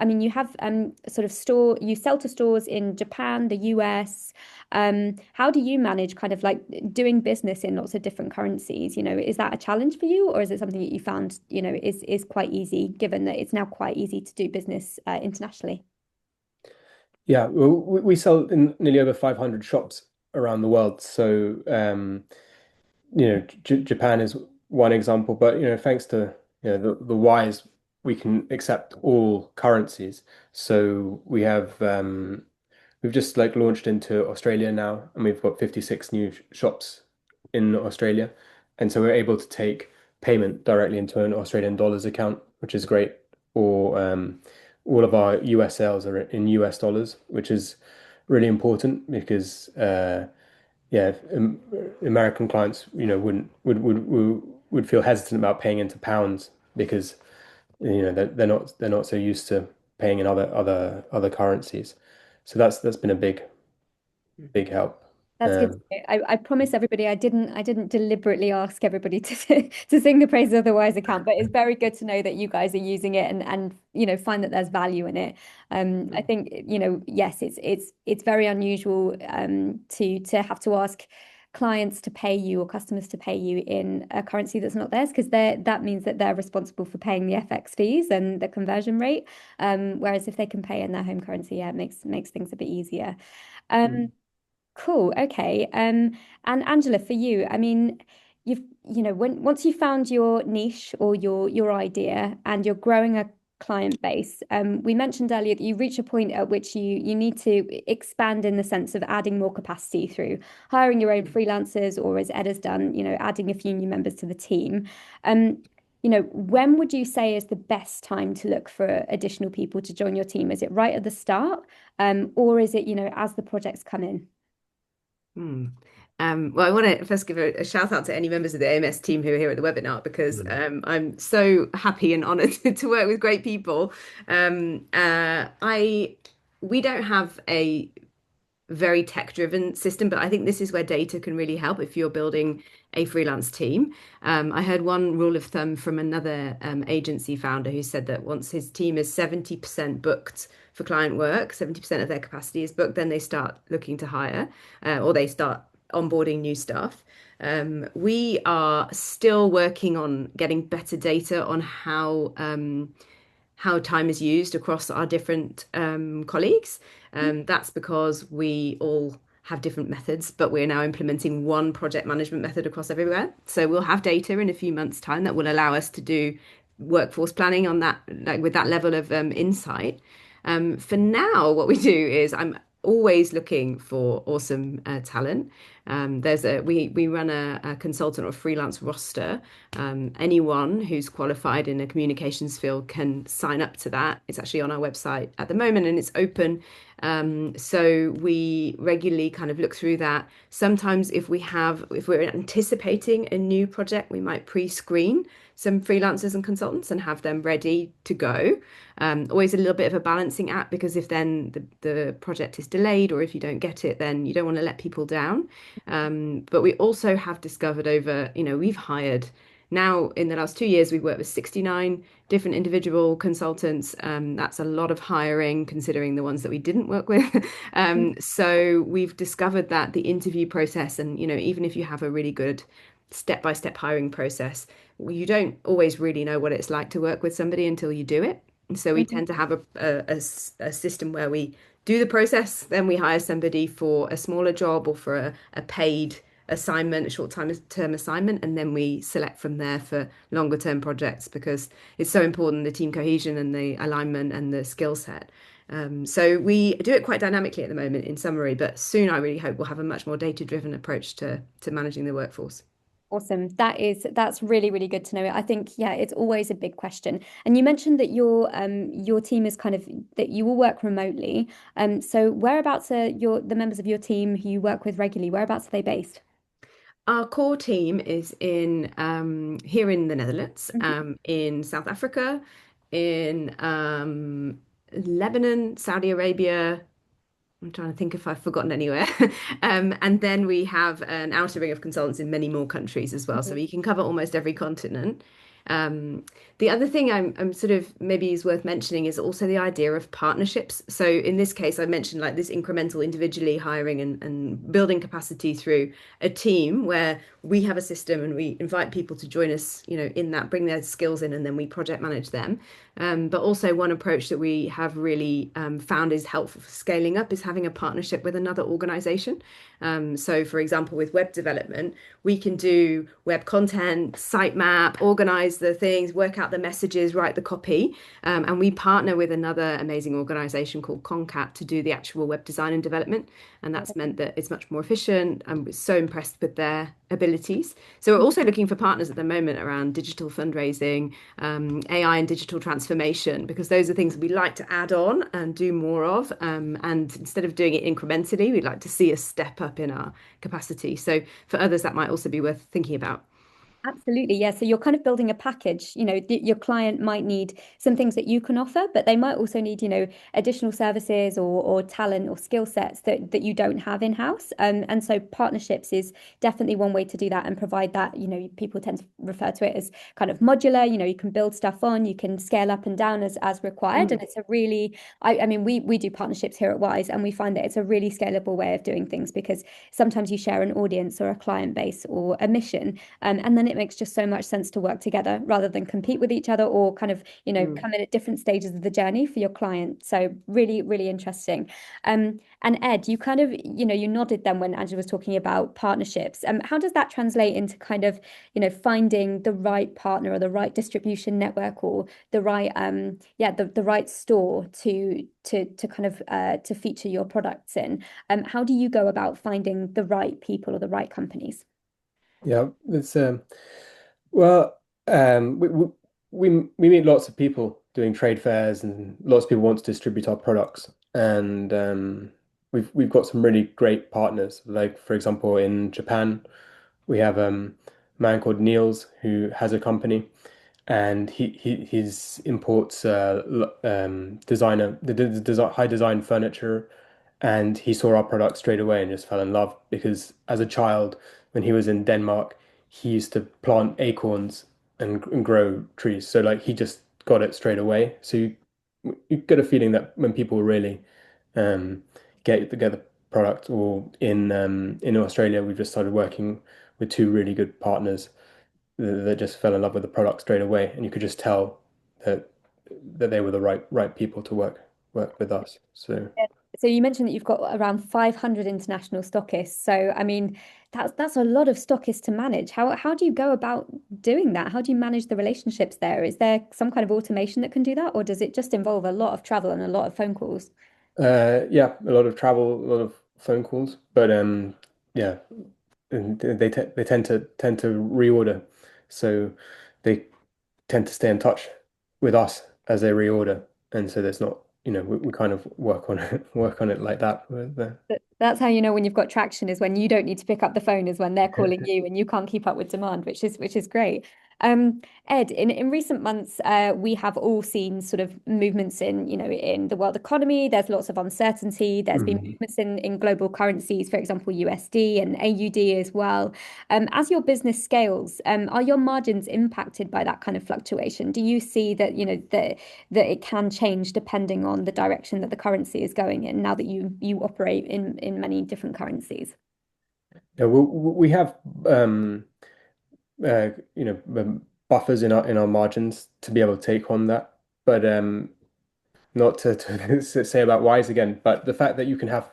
sort of you sell to stores in Japan, the US. How do you manage kind of like doing business in lots of different currencies? Is that a challenge for you, or is it something that you found, is quite easy, given that it's now quite easy to do business internationally? Yeah, well, we sell in nearly over 500 shops around the world. So, J Japan is one example, but thanks to the Wise, we can accept all currencies. So we've just like launched into Australia now, and we've got 56 new shops in Australia, and so we're able to take payment directly into an Australian dollars account, which is great. Or all of our US sales are in US dollars, which is really important because yeah, American clients, would feel hesitant about paying into pounds because they're not so used to paying in other currencies. So that's been a big help. That's good to hear. I promise everybody I didn't deliberately ask everybody to to sing the praises of the Wise account, but it's very good to know that you guys are using it and find that there's value in it. I think yes, it's very unusual to have to ask clients to pay you or customers to pay you in a currency that's not theirs because that means that they're responsible for paying the FX fees and the conversion rate. Whereas if they can pay in their home currency, yeah, it makes things a bit easier. Um, Mm. Cool. Okay. And Angela, for you, I mean, you've, when once you found your niche or your idea and you're growing a client base, we mentioned earlier that you reach a point at which you need to expand in the sense of adding more capacity through hiring your own freelancers or as Ed has done, adding a few new members to the team. When would you say is the best time to look for additional people to join your team? Is it right at the start, or is it, as the projects come in? Hmm. Well, I want to first give a shout out to any members of the AMS team who are here at the webinar because I'm so happy and honored to work with great people. We don't have a very tech-driven system, but I think this is where data can really help if you're building a freelance team. I heard one rule of thumb from another agency founder who said that once his team is 70% booked for client work, 70% of their capacity is booked, then they start looking to hire or they start onboarding new staff. We are still working on getting better data on how time is used across our different colleagues. That's because we all have different methods, but we're now implementing one project management method across everywhere. So we'll have data in a few months' time that will allow us to do workforce planning on that, like with that level of insight. For now, what we do is I'm always looking for awesome talent. We run a consultant or freelance roster. Anyone who's qualified in a communications field can sign up to that. It's actually on our website at the moment and it's open. So we regularly kind of look through that. Sometimes if we're anticipating a new project, we might pre-screen some freelancers and consultants and have them ready to go. Always a little bit of a balancing act because if then the project is delayed or if you don't get it, then you don't want to let people down. But we also have discovered we've hired now in the last 2 years, we've worked with 69 different individual consultants. That's a lot of hiring considering the ones that we didn't work with. So we've discovered that the interview process and, even if you have a really good step-by-step hiring process, you don't always really know what it's like to work with somebody until you do it. And so we tend to have a system where we do the process, then we hire somebody for a smaller job or for a paid assignment, a short-term assignment, and then we select from there for longer term projects because it's so important, the team cohesion and the alignment and the skill set. So we do it quite dynamically at the moment in summary, but soon I really hope we'll have a much more data-driven approach to managing the workforce. Awesome. That's really, really good to know. I think, yeah, it's always a big question. And you mentioned that your team is kind of that you all work remotely. So whereabouts are the members of your team who you work with regularly, whereabouts are they based? Our core team is in here in the Netherlands, Mhm. in South Africa, in Lebanon, Saudi Arabia. I'm trying to think if I've forgotten anywhere. And then we have an outer ring of consultants in many more countries as well. So we can cover almost every continent. Um, the other thing I'm sort of maybe is worth mentioning is also the idea of partnerships. So in this case, I mentioned like this incremental individually hiring and building capacity through a team where we have a system and we invite people to join us, in that, bring their skills in, and then we project manage them. But also one approach that we have really found is helpful for scaling up is having a partnership with another organization. So for example, with web development, we can do web content, sitemap, organize the things, work out the messages, write the copy. And we partner with another amazing organization called Concat to do the actual web design and development. And that's meant that it's much more efficient. And we're so impressed with their abilities. So we're also looking for partners at the moment around digital fundraising, AI and digital transformation, because those are things we like to add on and do more of. And instead of doing it incrementally, we'd like to see a step up in our capacity. So for others, that might also be worth thinking about. Absolutely, yeah. So you're kind of building a package. Your client might need some things that you can offer, but they might also need, additional services or talent or skill sets that you don't have in-house. And so partnerships is definitely one way to do that and provide that. People tend to refer to it as kind of modular. You can build stuff on, you can scale up and down as required. And Mm, it's a really, I mean, we do partnerships here at Wise, and we find that it's a really scalable way of doing things because sometimes you share an audience or a client base or a mission, and then it makes just so much sense to work together rather than compete with each other or kind of, mm. come in at different stages of the journey for your client. So really, really interesting. And Ed, you kind of, you nodded then when Angela was talking about partnerships. How does that translate into kind of, finding the right partner or the right distribution network or the right, the right store to kind of to feature your products in? How do you go about finding the right people or the right companies? Yeah, it's well, we meet lots of people doing trade fairs, and lots of people want to distribute our products. And we've got some really great partners. Like for example, in Japan, we have a man called Niels who has a company, and he's imports designer the design high design furniture, and he saw our product straight away and just fell in love because as a child, when he was in Denmark, he used to plant acorns and grow trees. So like he just got it straight away. So you get a feeling that when people really um, get the product, or in Australia, we've just started working with two really good partners that just fell in love with the product straight away, and you could just tell that they were the right people to work with us. So Yeah. So you mentioned that you've got around 500 international stockists. So I mean, that's a lot of stockists to manage. How do you go about doing that? How do you manage the relationships there? Is there some kind of automation that can do that, or does it just involve a lot of travel and a lot of phone calls? yeah, a lot of travel, a lot of phone calls, but yeah, and they tend to reorder, so they tend to stay in touch with us as they reorder, and so there's not, we kind of work on it work on it like that with the That's how you know when you've got traction is when you don't need to pick up the phone, is when they're calling you and you can't keep up with demand, which is great. Ed, in recent months, we have all seen sort of movements in the world economy. There's lots of uncertainty. There's been Mhm. movements in global currencies, for example, USD and AUD as well. As your business scales, are your margins impacted by that kind of fluctuation? Do you see that, that it can change depending on the direction that the currency is going in now that you operate in many different currencies? Yeah, we have buffers in our margins to be able to take on that, but not to say about Wise again, but the fact that you can have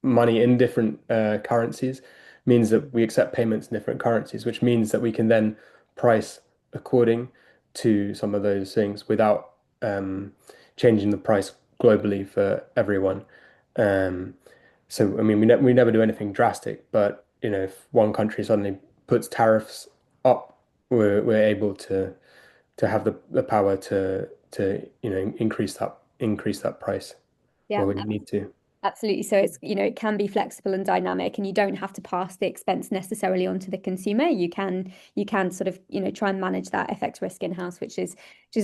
money in different currencies means that we accept payments in different currencies, which means that we can then price according to some of those things without changing the price globally for everyone. Um, so, I mean, we never do anything drastic, but if one country suddenly puts tariffs up, we're able to have the power to increase that price Yeah. where we need to. Absolutely. So it's, it can be flexible and dynamic, and you don't have to pass the expense necessarily onto the consumer. You can sort of, try and manage that FX risk in-house, which is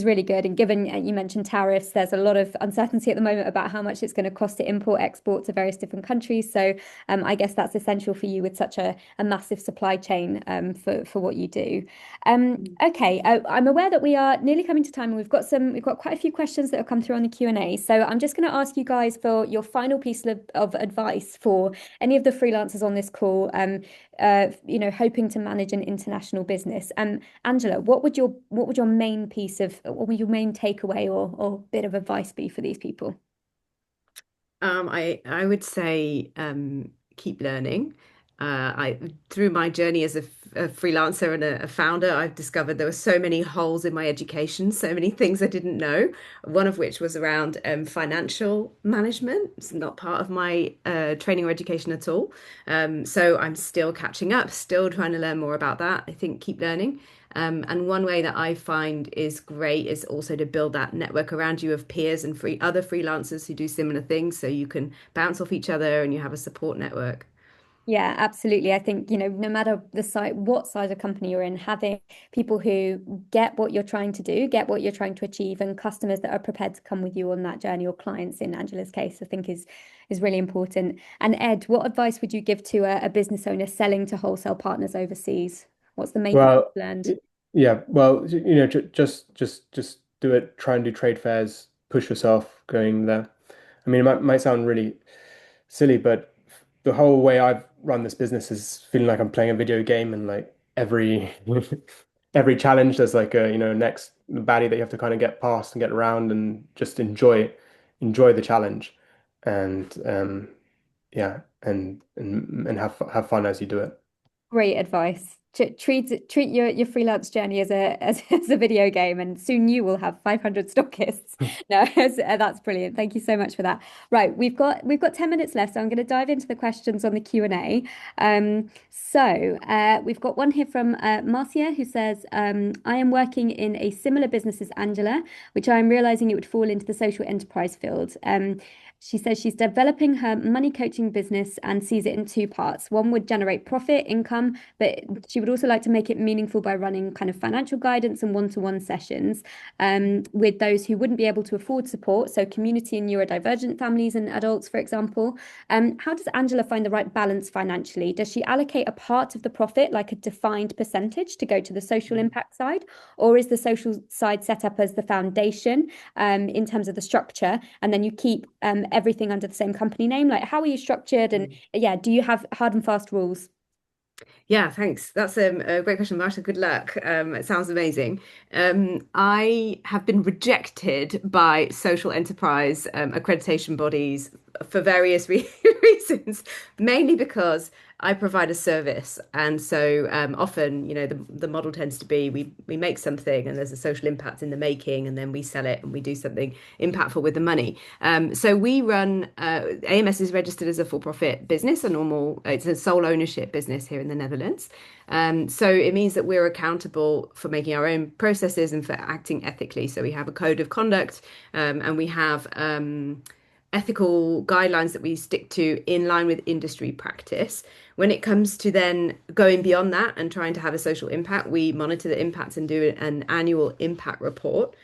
really good. And given you mentioned tariffs, there's a lot of uncertainty at the moment about how much it's going to cost to import, export to various different countries. So I guess that's essential for you with such a massive supply chain for what you do. Okay, I'm aware that we are nearly coming to time, and we've got quite a few questions that have come through on the Q&A. So I'm just going to ask you guys for your final piece of advice for any of the freelancers on this call, hoping to manage an international business. Angela, what would your main takeaway or bit of advice be for these people? I would say keep learning. I through my journey as a freelancer and a founder, I've discovered there were so many holes in my education, so many things I didn't know. One of which was around financial management. It's not part of my training or education at all. So I'm still catching up, still trying to learn more about that. I think keep learning. And one way that I find is great is also to build that network around you of peers and other freelancers who do similar things, so you can bounce off each other and you have a support network. Yeah, absolutely. I think, no matter the size, what size of company you're in, having people who get what you're trying to do, get what you're trying to achieve, and customers that are prepared to come with you on that journey, or clients in Angela's case, I think is really important. And Ed, what advice would you give to a business owner selling to wholesale partners overseas? What's the main thing Well, you've learned? yeah, well, just do it. Try and do trade fairs. Push yourself going there. I mean, it might sound really silly, but the whole way I've run this business is feeling like I'm playing a video game, and like every every challenge there's like a next baddie that you have to kind of get past and get around and just enjoy the challenge, and yeah, and have fun as you do it. Great advice. Treat your freelance journey as as a video game, and soon you will have 500 stockists. No, that's brilliant. Thank you so much for that. Right, we've got 10 minutes left, so I'm going to dive into the questions on the Q&A. We've got one here from Marcia who says, I am working in a similar business as Angela, which I am realizing it would fall into the social enterprise field. She says she's developing her money coaching business and sees it in two parts. One would generate profit, income, but she would also like to make it meaningful by running kind of financial guidance and one-to-one sessions with those who wouldn't be able to afford support. So, community and neurodivergent families and adults, for example. How does Angela find the right balance financially? Does she allocate a part of the profit, like a defined percentage, to go to the social impact side? Or is the social side set up as the foundation in terms of the structure? And then you keep everything under the same company name? Like, how are you structured? And yeah, do you have hard and fast rules? Yeah, thanks. That's a great question, Marsha. Good luck. It sounds amazing. I have been rejected by social enterprise accreditation bodies for various reasons, mainly because I provide a service, and so often, the model tends to be we make something, and there's a social impact in the making, and then we sell it, and we do something impactful with the money. So we run AMS is registered as a for-profit business, it's a sole ownership business here in the Netherlands. So it means that we're accountable for making our own processes and for acting ethically. So we have a code of conduct, and we have ethical guidelines that we stick to in line with industry practice. When it comes to then going beyond that and trying to have a social impact, we monitor the impacts and do an annual impact report.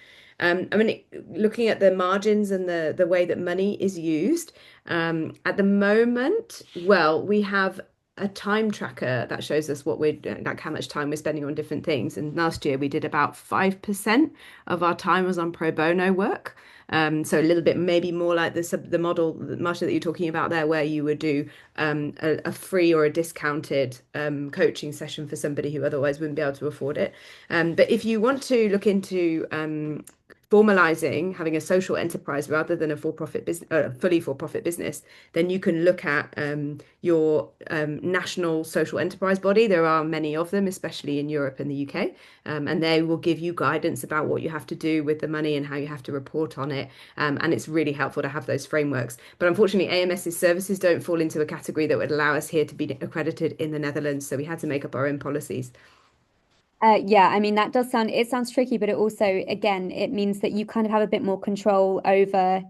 Looking at the margins and the way that money is used, at the moment, well, we have a time tracker that shows us like how much time we're spending on different things. And last year we did about 5% of our time was on pro bono work. So a little bit maybe more like the model, Marsha, that you're talking about there, where you would do a free or a discounted coaching session for somebody who otherwise wouldn't be able to afford it. But if you want to look into formalizing having a social enterprise rather than a for-profit business, fully for-profit business, then you can look at your national social enterprise body. There are many of them, especially in Europe and the UK, and they will give you guidance about what you have to do with the money and how you have to report on it. And it's really helpful to have those frameworks. But unfortunately, AMS's services don't fall into a category that would allow us here to be accredited in the Netherlands. So we had to make up our own policies. Yeah, I mean that it sounds tricky, but it also, again, it means that you kind of have a bit more control over,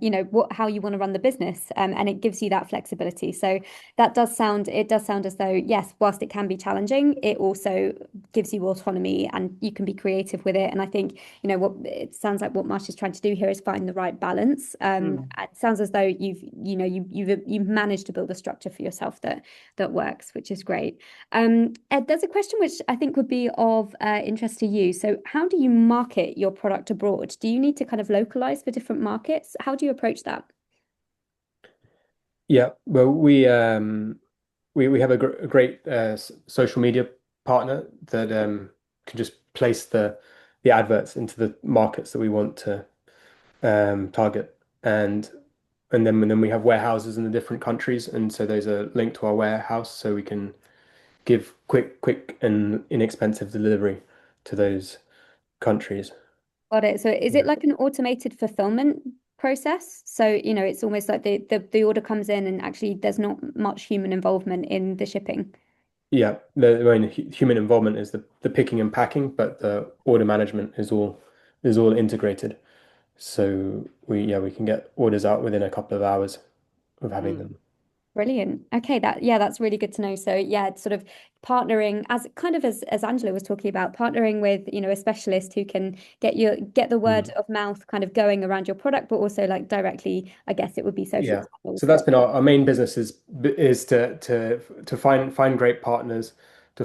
how you want to run the business, and it gives you that flexibility. So it does sound as though, yes, whilst it can be challenging, it also gives you autonomy and you can be creative with it. And I think, what it sounds like what Marsha's trying to do here is find the right balance. It sounds as though you've managed to build a structure for yourself that works, which is great. Ed, there's a question which I think would be of interest to you. So, how do you market your product abroad? Do you need to kind of localize for different markets? How do you approach that? Yeah, well, we have a great social media partner that can just place the adverts into the markets that we want to target, and then we have warehouses in the different countries, and so those are linked to our warehouse, so we can give quick and inexpensive delivery to those countries. Got it. So, is it Yeah. like an automated fulfillment process? So, it's almost like the order comes in and actually there's not much human involvement in the shipping. Yeah, I mean, human involvement is the picking and packing, but the order management is all integrated. So we can get orders out within a couple of hours of having Mm. them. Brilliant. Okay, that's really good to know. So yeah, it's sort of partnering as kind of as Angela was talking about, partnering with, a specialist who can get the word Mm. of mouth kind of going around your product, but also like directly, I guess it would be social Yeah. channels So that that's been our main business is to find great partners, to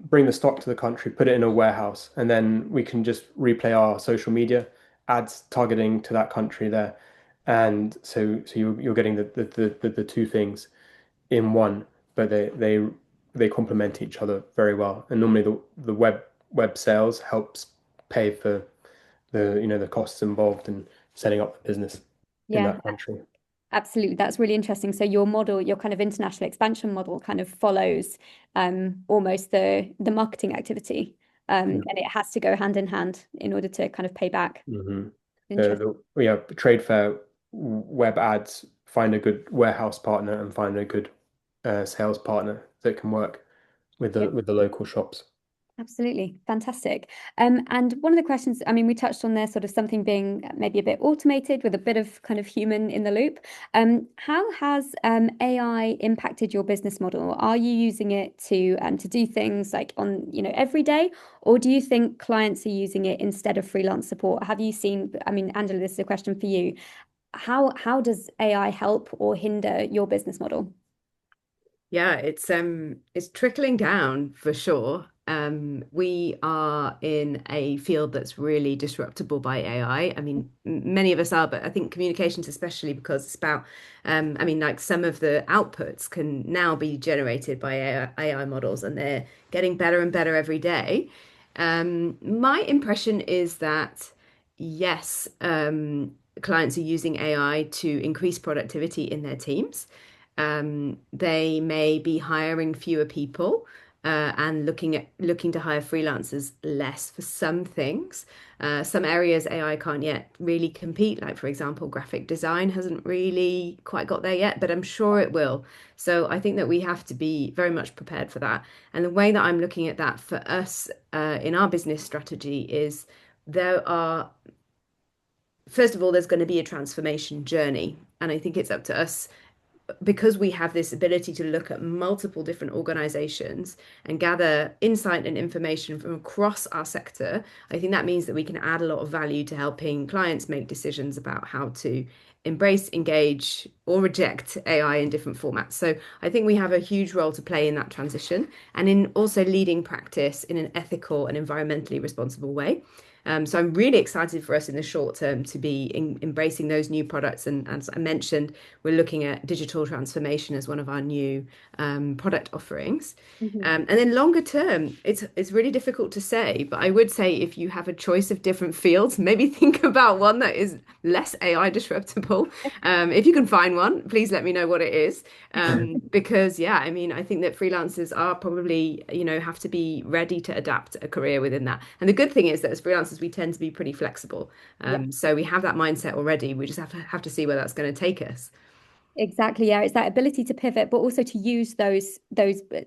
bring the stock to the country, put it in a warehouse, and then we can just replay our social media ads targeting to that country there. And so you're getting the two things in one, but they complement each other very well. And normally the web sales helps pay for the costs involved in setting up the business in yeah, that country. absolutely. That's really interesting. So your model, your kind of international expansion model kind of follows almost the marketing activity. And it has to go hand in hand in order to kind of pay back. Mm-hmm. Interesting. Yeah, trade fair, web ads, find a good warehouse partner and find a good sales partner that can work with the local shops. Absolutely. Fantastic. And one of the questions, I mean, we touched on there sort of something being maybe a bit automated with a bit of kind of human in the loop. How has AI impacted your business model? Are you using it to do things like on, every day, or do you think clients are using it instead of freelance support? Have you seen, I mean, Angela, this is a question for you. How does AI help or hinder your business model? Yeah, it's trickling down for sure. We are in a field that's really disruptable by AI. I mean, many of us are, but I think communications especially because it's about, I mean, like some of the outputs can now be generated by AI models, and they're getting better and better every day. My impression is that yes, clients are using AI to increase productivity in their teams. They may be hiring fewer people and looking to hire freelancers less for some things. Some areas AI can't yet really compete, like for example, graphic design hasn't really quite got there yet, but I'm sure it will. So I think that we have to be very much prepared for that. And the way that I'm looking at that for us in our business strategy is there are, first of all, there's going to be a transformation journey. And I think it's up to us because we have this ability to look at multiple different organizations and gather insight and information from across our sector, I think that means that we can add a lot of value to helping clients make decisions about how to embrace, engage, or reject AI in different formats. So I think we have a huge role to play in that transition and in also leading practice in an ethical and environmentally responsible way. So I'm really excited for us in the short term to be embracing those new products. And as I mentioned, we're looking at digital transformation as one of our new product offerings. Mhm. And then longer term, it's really difficult to say, but I would say if you have a choice of different fields, maybe think about one that is less AI disruptable. If you can find one, please let me know what it is. Because yeah, I mean, I think that freelancers are probably, have to be ready to adapt a career within that. And the good thing is that as freelancers, we tend to be pretty flexible. Yeah. So we have that mindset already. We just have to see where that's going to take us. Exactly, yeah. It's that ability to pivot, but also to use those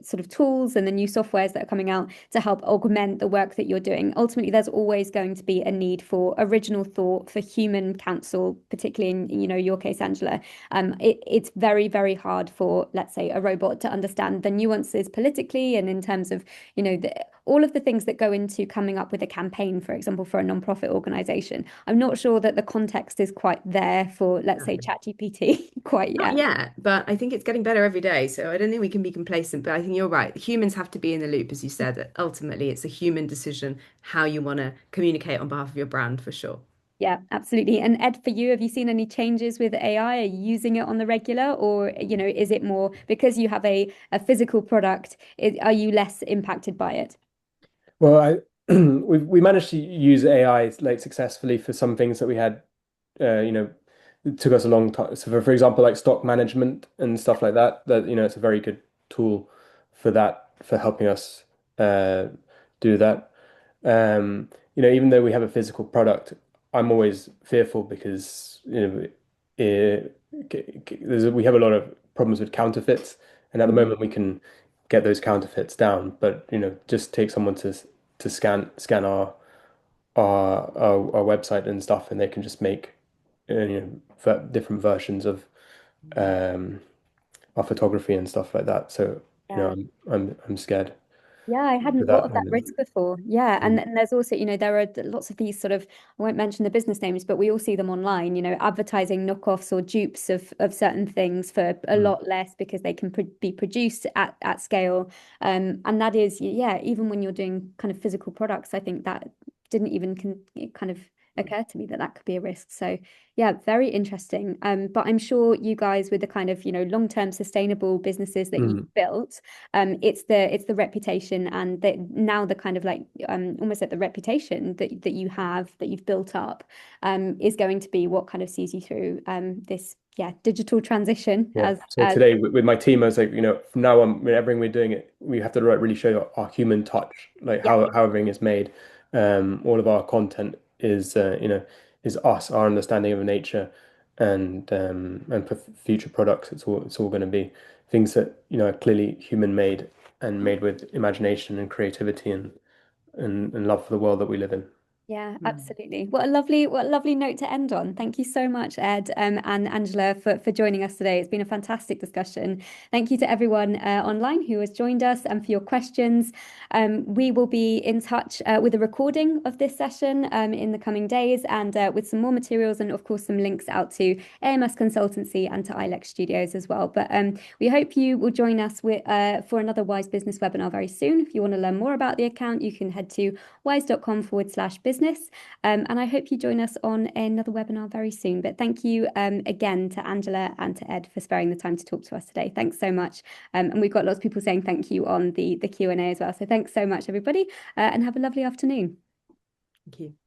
sort of tools and the new softwares that are coming out to help augment the work that you're doing. Ultimately, there's always going to be a need for original thought, for human counsel, particularly in, your case, Angela. It's very, very hard for, let's say, a robot to understand the nuances politically and in terms of, all of the things that go into coming up with a campaign, for example, for a nonprofit organization. I'm not sure that the context is quite there for, let's say, ChatGPT quite Not yet. yet, but I think it's getting better every day. So I don't think we can be complacent, but I think you're right. Humans have to be in the loop, as you said. Ultimately, it's a human decision how you want to communicate on behalf of your brand for sure. Yeah, absolutely. And Ed, for you, have you seen any changes with AI? Are you using it on the regular, or is it more because you have a physical product, are you less impacted by it? Well, we managed to use AI like successfully for some things that we had, it took us a long time. So for example, like stock management and stuff like that, it's a very good tool for that, for helping us uh, do that. Even though we have a physical product, I'm always fearful because, we have a lot of problems with counterfeits, and at the moment we can get those counterfeits down, but just take someone to scan our website and stuff, and they can just make different versions of um, our photography and stuff like that. So, Yeah. I'm scared Yeah, I for hadn't thought that. of that risk before. Yeah, Mm, and there's also, there are lots of these sort of, I won't mention the business names, but we all see them online, advertising knockoffs or dupes of certain things for a mm, lot less because they can be produced at scale. And that is, yeah, even when you're doing kind of physical products, I think that didn't even kind of occur to me that that could be a risk. So yeah, very interesting. But I'm sure you guys with the kind of, long-term sustainable businesses that you've mm. built, it's the reputation and now the kind of like almost like the reputation that you have that you've built up is going to be what kind of sees you through this digital transition Yeah. So as today with my team, I was like, from now on, when everything we're doing it, we have to like really show our human touch, like yeah how everything is made. All of our content is, is us, our understanding of nature, and for future products, it's all going to be things that, are clearly human made and made with imagination and creativity and love for the world that we live in. Yeah, Mm. absolutely. What a lovely note to end on. Thank you so much, Ed, and Angela, for joining us today. It's been a fantastic discussion. Thank you to everyone online who has joined us and for your questions. We will be in touch with a recording of this session in the coming days and with some more materials and, of course, some links out to AMS Consultancy and to Ilex Studios as well. But we hope you will join us for another Wise Business webinar very soon. If you want to learn more about the account, you can head to wise.com/business. And I hope you join us on another webinar very soon. But thank you again to Angela and to Ed for sparing the time to talk to us today. Thanks so much. And we've got lots of people saying thank you on the Q&A as well. So thanks so much, everybody, and have a lovely afternoon. Thank you.